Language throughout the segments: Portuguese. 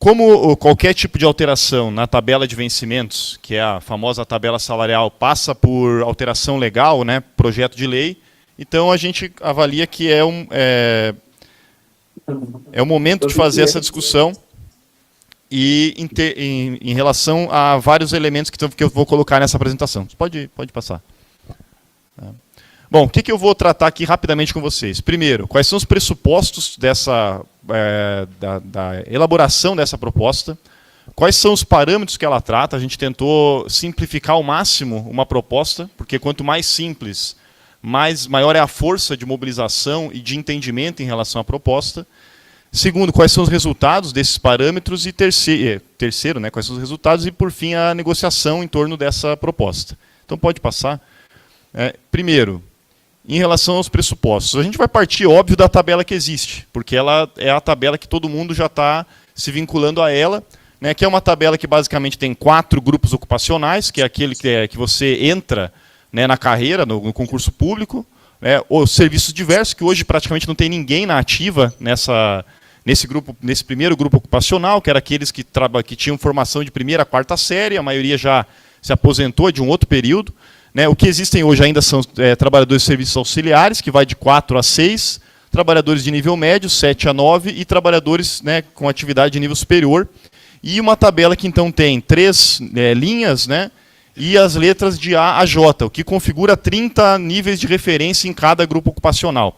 como qualquer tipo de alteração na tabela de vencimentos, que é a famosa tabela salarial, passa por alteração legal, né, projeto de lei, então a gente avalia que é o momento de fazer essa discussão e em relação a vários elementos que eu vou colocar nessa apresentação. Pode passar. Bom, o que eu vou tratar aqui rapidamente com vocês? Primeiro, quais são os pressupostos da elaboração dessa proposta? Quais são os parâmetros que ela trata? A gente tentou simplificar ao máximo uma proposta, porque quanto mais simples, maior é a força de mobilização e de entendimento em relação à proposta. Segundo, quais são os resultados desses parâmetros? E terceiro, né, quais são os resultados? E, por fim, a negociação em torno dessa proposta. Então, pode passar. Primeiro, em relação aos pressupostos, a gente vai partir, óbvio, da tabela que existe, porque ela é a tabela que todo mundo já está se vinculando a ela, né, que é uma tabela que basicamente tem 4 grupos ocupacionais, que é aquele que você entra, né, na carreira, no concurso público, né, os serviços diversos, que hoje praticamente não tem ninguém na ativa nesse primeiro grupo ocupacional, que era aqueles que tinham formação de primeira a quarta série, a maioria já se aposentou de um outro período. O que existem hoje ainda são trabalhadores de serviços auxiliares, que vai de 4 a 6, trabalhadores de nível médio, 7 a 9, e trabalhadores, né, com atividade de nível superior. E uma tabela que então tem 3 linhas, né, e as letras de A a J, o que configura 30 níveis de referência em cada grupo ocupacional.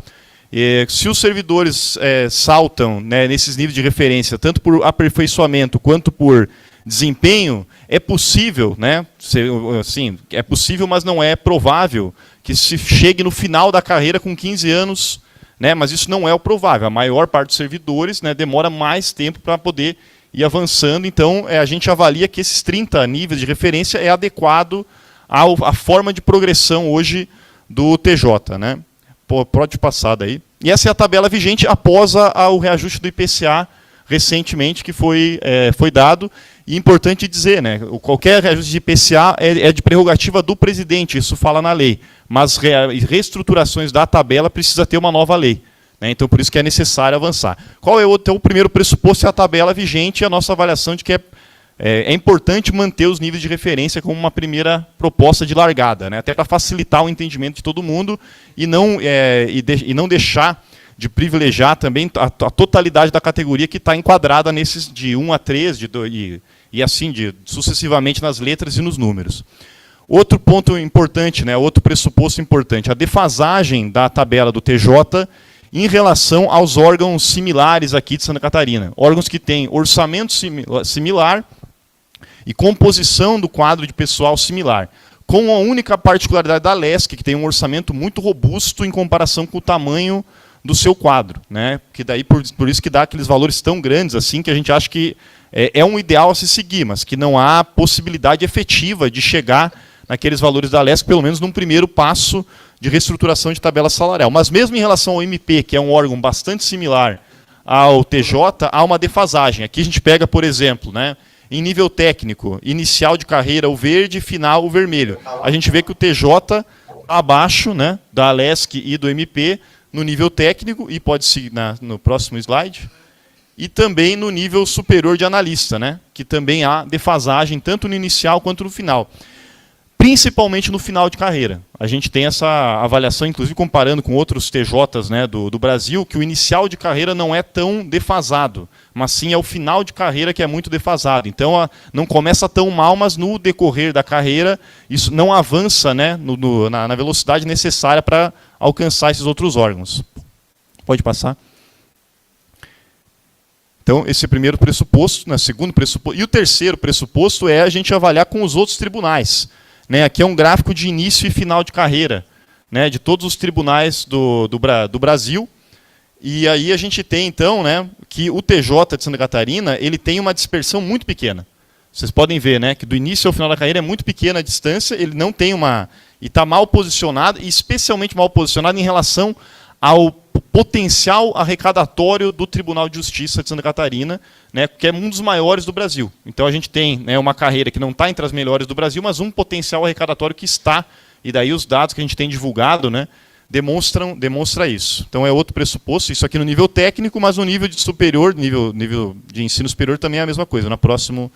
Se os servidores saltam, né, nesses níveis de referência, tanto por aperfeiçoamento quanto por desempenho, é possível, né? Assim, é possível, mas não é provável que se chegue no final da carreira com 15 anos, né? Mas isso não é o provável. A maior parte dos servidores, né, demora mais tempo para poder ir avançando. Então, a gente avalia que esses 30 níveis de referência é adequado à forma de progressão hoje do TJ, né? Pode passar daí. E essa é a tabela vigente após o reajuste do IPCA recentemente que foi dado. E importante dizer, né, qualquer reajuste de IPCA é de prerrogativa do presidente, isso fala na lei. Mas reestruturações da tabela precisa ter uma nova lei, né, então por isso que é necessário avançar. Qual é o primeiro pressuposto? É a tabela vigente e a nossa avaliação de que é importante manter os níveis de referência como uma primeira proposta de largada, né, até para facilitar o entendimento de todo mundo e não deixar de privilegiar também a totalidade da categoria que está enquadrada nesses de 1 a 3, e assim sucessivamente nas letras e nos números. Outro ponto importante, né, outro pressuposto importante, a defasagem da tabela do TJ em relação aos órgãos similares aqui de Santa Catarina. Órgãos que têm orçamento similar e composição do quadro de pessoal similar, com a única particularidade da LESC, que tem um orçamento muito robusto em comparação com o tamanho do seu quadro, né? Que daí por isso que dá aqueles valores tão grandes assim que a gente acha que é um ideal a se seguir, mas que não há possibilidade efetiva de chegar naqueles valores da LESC, pelo menos num primeiro passo de reestruturação de tabela salarial. Mas mesmo em relação ao MP, que é um órgão bastante similar ao TJ, há uma defasagem. Aqui a gente pega, por exemplo, né, em nível técnico, inicial de carreira o verde, final o vermelho. A gente vê que o TJ está abaixo, né, da LESC e do MP, no nível técnico, e pode seguir no próximo slide, e também no nível superior de analista, né, que também há defasagem tanto no inicial quanto no final. Principalmente no final de carreira. A gente tem essa avaliação, inclusive comparando com outros TJs, né, do Brasil, que o inicial de carreira não é tão defasado, mas sim é o final de carreira que é muito defasado. Então, não começa tão mal, mas no decorrer da carreira, isso não avança, né, na velocidade necessária para alcançar esses outros órgãos. Pode passar. Então, esse é o primeiro pressuposto, né, segundo pressuposto. E o terceiro pressuposto é a gente avaliar com os outros tribunais. Né, aqui é um gráfico de início e final de carreira, né, de todos os tribunais do Brasil. E aí a gente tem, então, né, que o TJ de Santa Catarina ele tem uma dispersão muito pequena. Vocês podem ver, né, que do início ao final da carreira é muito pequena a distância, ele não tem uma... E está mal posicionado, e especialmente mal posicionado em relação ao potencial arrecadatório do Tribunal de Justiça de Santa Catarina, né, que é um dos maiores do Brasil. Então a gente tem, né, uma carreira que não está entre as melhores do Brasil, mas um potencial arrecadatório que está, e daí os dados que a gente tem divulgado, né, demonstra isso. Então é outro pressuposto, isso aqui no nível técnico, mas no nível de superior, nível de ensino superior também é a mesma coisa, no próximo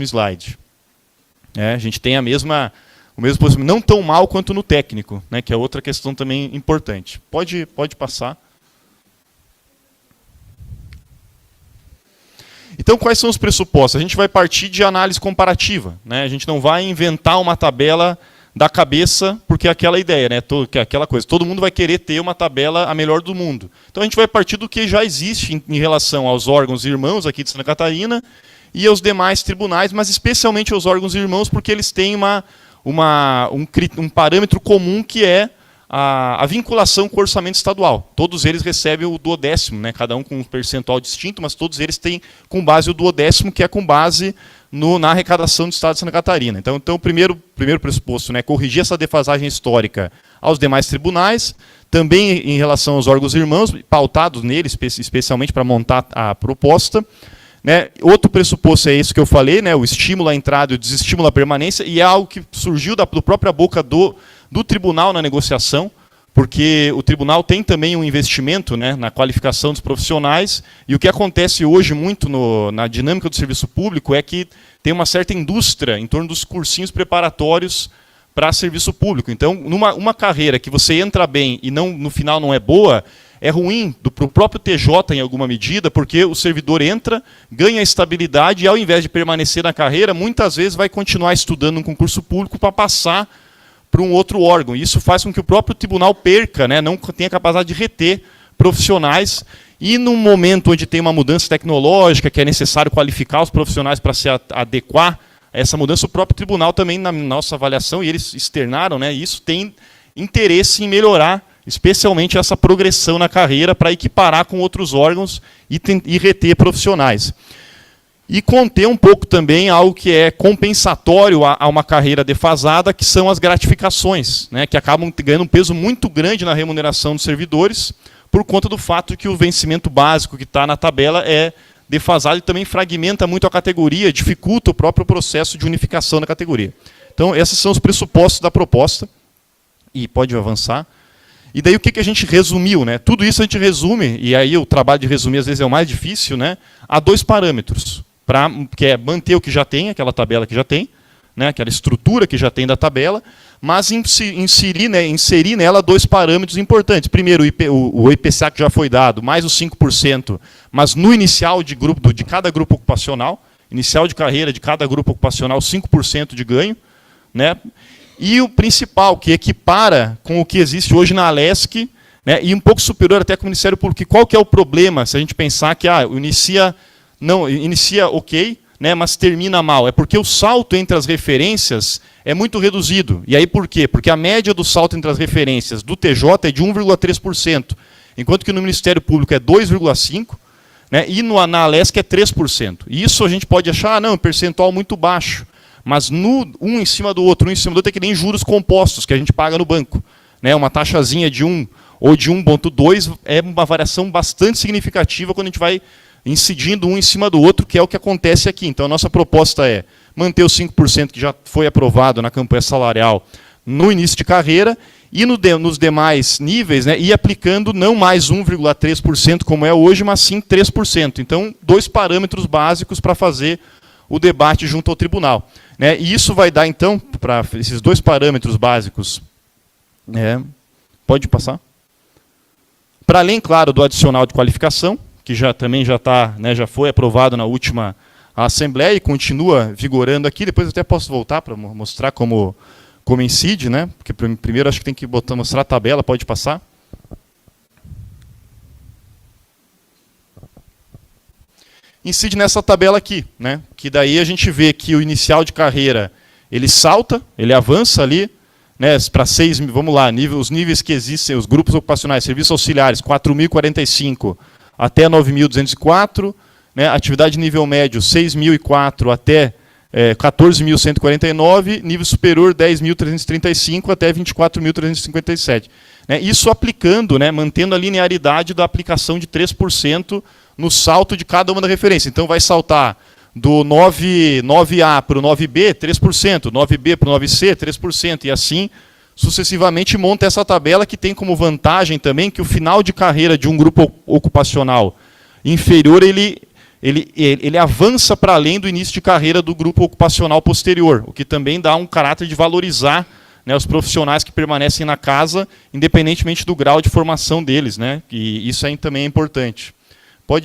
slide. A gente tem o mesmo posicionamento, não tão mal quanto no técnico, né, que é outra questão também importante. Pode passar. Então, quais são os pressupostos? A gente vai partir de análise comparativa, né? A gente não vai inventar uma tabela da cabeça, porque é aquela ideia, né? Aquela coisa. Todo mundo vai querer ter uma tabela a melhor do mundo. Então a gente vai partir do que já existe em relação aos órgãos irmãos aqui de Santa Catarina e aos demais tribunais, mas especialmente aos órgãos irmãos, porque eles têm um parâmetro comum que é a vinculação com o orçamento estadual. Todos eles recebem o duodécimo, né? Cada um com um percentual distinto, mas todos eles têm com base o duodécimo, que é com base na arrecadação do Estado de Santa Catarina. Então o primeiro pressuposto, né, corrigir essa defasagem histórica aos demais tribunais, também em relação aos órgãos irmãos, pautados neles, especialmente para montar a proposta. Né? Outro pressuposto é esse que eu falei, né, o estímulo à entrada e o desestímulo à permanência, e é algo que surgiu da própria boca do tribunal na negociação, porque o tribunal tem também um investimento, né, na qualificação dos profissionais, e o que acontece hoje muito na dinâmica do serviço público é que tem uma certa indústria em torno dos cursinhos preparatórios para serviço público. Então, uma carreira que você entra bem e no final não é boa, é ruim para o próprio TJ em alguma medida, porque o servidor entra, ganha estabilidade e ao invés de permanecer na carreira, muitas vezes vai continuar estudando um concurso público para passar para um outro órgão. E isso faz com que o próprio tribunal perca, né, não tenha capacidade de reter profissionais. E num momento onde tem uma mudança tecnológica, que é necessário qualificar os profissionais para se adequar a essa mudança, o próprio tribunal também, na nossa avaliação, e eles externaram, né, isso tem interesse em melhorar, especialmente essa progressão na carreira, para equiparar com outros órgãos e reter profissionais. E conter um pouco também algo que é compensatório a uma carreira defasada, que são as gratificações, né, que acabam ganhando um peso muito grande na remuneração dos servidores, por conta do fato que o vencimento básico que está na tabela é defasado e também fragmenta muito a categoria, dificulta o próprio processo de unificação da categoria. Então, esses são os pressupostos da proposta. E pode avançar. E daí o que a gente resumiu, né? Tudo isso a gente resume, e aí o trabalho de resumir às vezes é o mais difícil, né? A 2 parâmetros, que é manter o que já tem, aquela tabela que já tem, né? Aquela estrutura que já tem da tabela, mas inserir nela 2 parâmetros importantes. Primeiro, o IPCA que já foi dado, mais os 5%, mas no inicial de cada grupo ocupacional, inicial de carreira de cada grupo ocupacional, 5% de ganho, né? E o principal, que equipara com o que existe hoje na Alesc, né, e um pouco superior até com o Ministério Público. Qual que é o problema, se a gente pensar que inicia ok, né, mas termina mal? É porque o salto entre as referências é muito reduzido. E aí por quê? Porque a média do salto entre as referências do TJ é de 1,3%, enquanto que no Ministério Público é 2,5%, né, e na Alesc é 3%. E isso a gente pode achar, não, um percentual muito baixo. Mas um em cima do outro é que nem juros compostos que a gente paga no banco. Né? Uma taxazinha de 1 ou de 1,2 é uma variação bastante significativa quando a gente vai incidindo um em cima do outro, que é o que acontece aqui. Então a nossa proposta é manter os 5% que já foi aprovado na campanha salarial no início de carreira e nos demais níveis, né, ir aplicando não mais 1,3% como é hoje, mas sim 3%. Então 2 parâmetros básicos para fazer o debate junto ao tribunal. Né? E isso vai dar, então, para esses 2 parâmetros básicos, pode passar? Para além, claro, do adicional de qualificação, que também já foi aprovado na última Assembleia e continua vigorando aqui. Depois eu até posso voltar para mostrar como incide, né? Porque primeiro acho que tem que mostrar a tabela, pode passar. Incide nessa tabela aqui, né? Que daí a gente vê que o inicial de carreira ele salta, ele avança ali, né, para 6, vamos lá, os níveis que existem, os grupos ocupacionais, serviços auxiliares, 4.045 até 9.204, né, atividade de nível médio, 6.004 até 14.149, nível superior, 10.335 até 24.357. Né, isso aplicando, né, mantendo a linearidade da aplicação de 3% no salto de cada uma da referência. Então vai saltar do 9A para o 9B, 3%, 9B para o 9C, 3%, e assim sucessivamente monta essa tabela que tem como vantagem também que o final de carreira de um grupo ocupacional inferior, ele avança para além do início de carreira do grupo ocupacional posterior, o que também dá um caráter de valorizar, né, os profissionais que permanecem na casa, independentemente do grau de formação deles, né, e isso aí também é importante.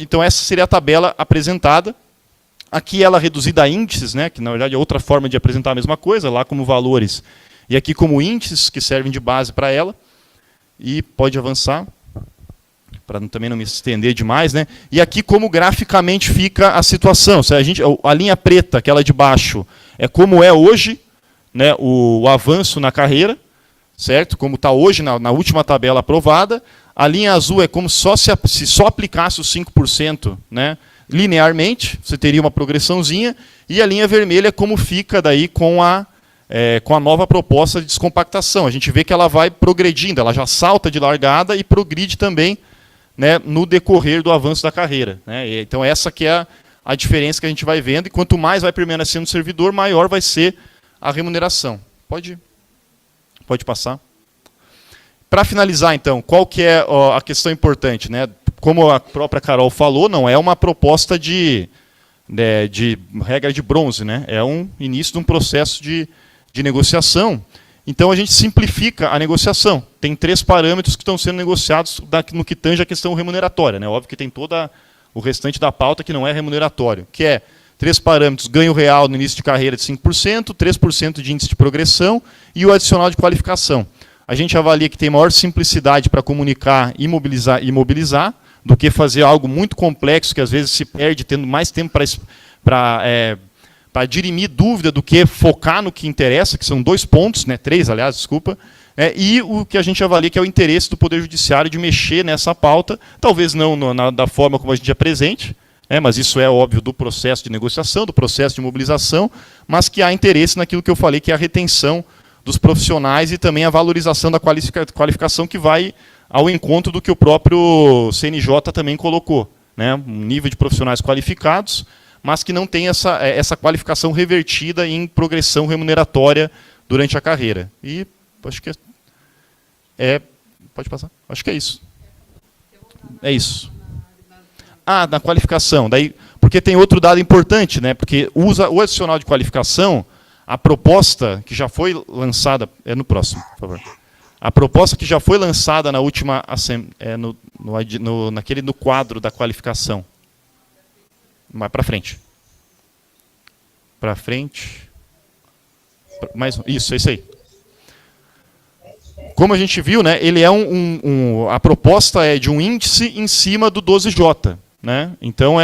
Então essa seria a tabela apresentada. Aqui ela reduzida a índices, né, que na verdade é outra forma de apresentar a mesma coisa, lá como valores, e aqui como índices que servem de base para ela. E pode avançar, para também não me estender demais, né? E aqui como graficamente fica a situação. Se a linha preta, aquela de baixo, é como é hoje, né, o avanço na carreira, certo? Como está hoje na última tabela aprovada. A linha azul é como se só aplicasse os 5%, né, linearmente, você teria uma progressãozinha. E a linha vermelha é como fica daí com a nova proposta de descompactação. A gente vê que ela vai progredindo, ela já salta de largada e progride também, né, no decorrer do avanço da carreira, né? Então essa que é a diferença que a gente vai vendo, e quanto mais vai permanecendo no servidor, maior vai ser a remuneração. Pode passar. Para finalizar, então, qual que é a questão importante, né? Como a própria Carol falou, não é uma proposta de regra de bronze, né? É um início de um processo de negociação. Então a gente simplifica a negociação. Tem 3 parâmetros que estão sendo negociados no que tange a questão remuneratória, né? Óbvio que tem todo o restante da pauta que não é remuneratório, que é 3 parâmetros: ganho real no início de carreira de 5%, 3% de índice de progressão e o adicional de qualificação. A gente avalia que tem maior simplicidade para comunicar e mobilizar do que fazer algo muito complexo, que às vezes se perde tendo mais tempo para dirimir dúvida do que focar no que interessa, que são 2 pontos, né, 3, aliás, desculpa, e o que a gente avalia que é o interesse do Poder Judiciário de mexer nessa pauta, talvez não da forma como a gente apresente, mas isso é óbvio do processo de negociação, do processo de mobilização, mas que há interesse naquilo que eu falei, que é a retenção dos profissionais e também a valorização da qualificação, que vai ao encontro do que o próprio CNJ também colocou, né, um nível de profissionais qualificados, mas que não tem essa qualificação revertida em progressão remuneratória durante a carreira. E acho que pode passar? Acho que é isso. É isso. Na qualificação. Porque tem outro dado importante, né? Porque usa o adicional de qualificação, a proposta que já foi lançada... no próximo, por favor. A proposta que já foi lançada na última... no quadro da qualificação. Mais para frente. Para frente. Isso, é isso aí. Como a gente viu, né, ele é a proposta é de um índice em cima do 12J. Né? Então,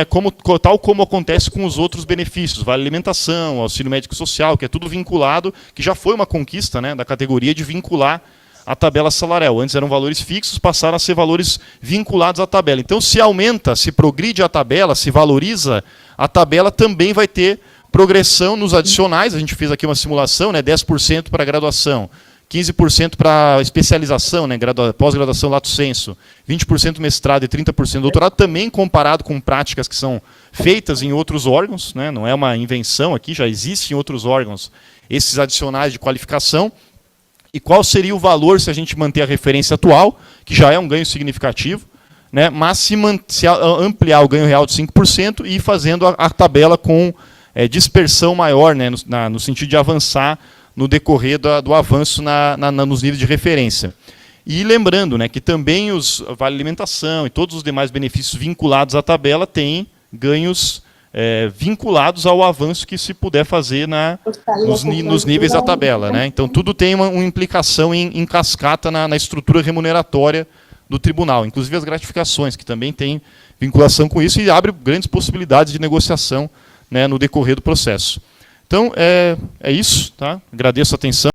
tal como acontece com os outros benefícios, vale alimentação, auxílio médico social, que é tudo vinculado, que já foi uma conquista, né, da categoria de vincular a tabela salarial. Antes eram valores fixos, passaram a ser valores vinculados à tabela. Então, se aumenta, se progride a tabela, se valoriza a tabela, também vai ter progressão nos adicionais. A gente fez aqui uma simulação, né, 10% para graduação, 15% para especialização, né, pós-graduação lato sensu, 20% mestrado e 30% doutorado, também comparado com práticas que são feitas em outros órgãos, né, não é uma invenção aqui, já existe em outros órgãos esses adicionais de qualificação. E qual seria o valor se a gente manter a referência atual, que já é um ganho significativo, né, mas se ampliar o ganho real de 5% e ir fazendo a tabela com dispersão maior, né, no sentido de avançar no decorrer do avanço nos níveis de referência. E lembrando, né, que também os vale alimentação e todos os demais benefícios vinculados à tabela têm ganhos vinculados ao avanço que se puder fazer nos níveis da tabela, né? Então tudo tem uma implicação em cascata na estrutura remuneratória do tribunal, inclusive as gratificações, que também tem vinculação com isso e abre grandes possibilidades de negociação, né, no decorrer do processo. Então é isso, tá? Agradeço a atenção.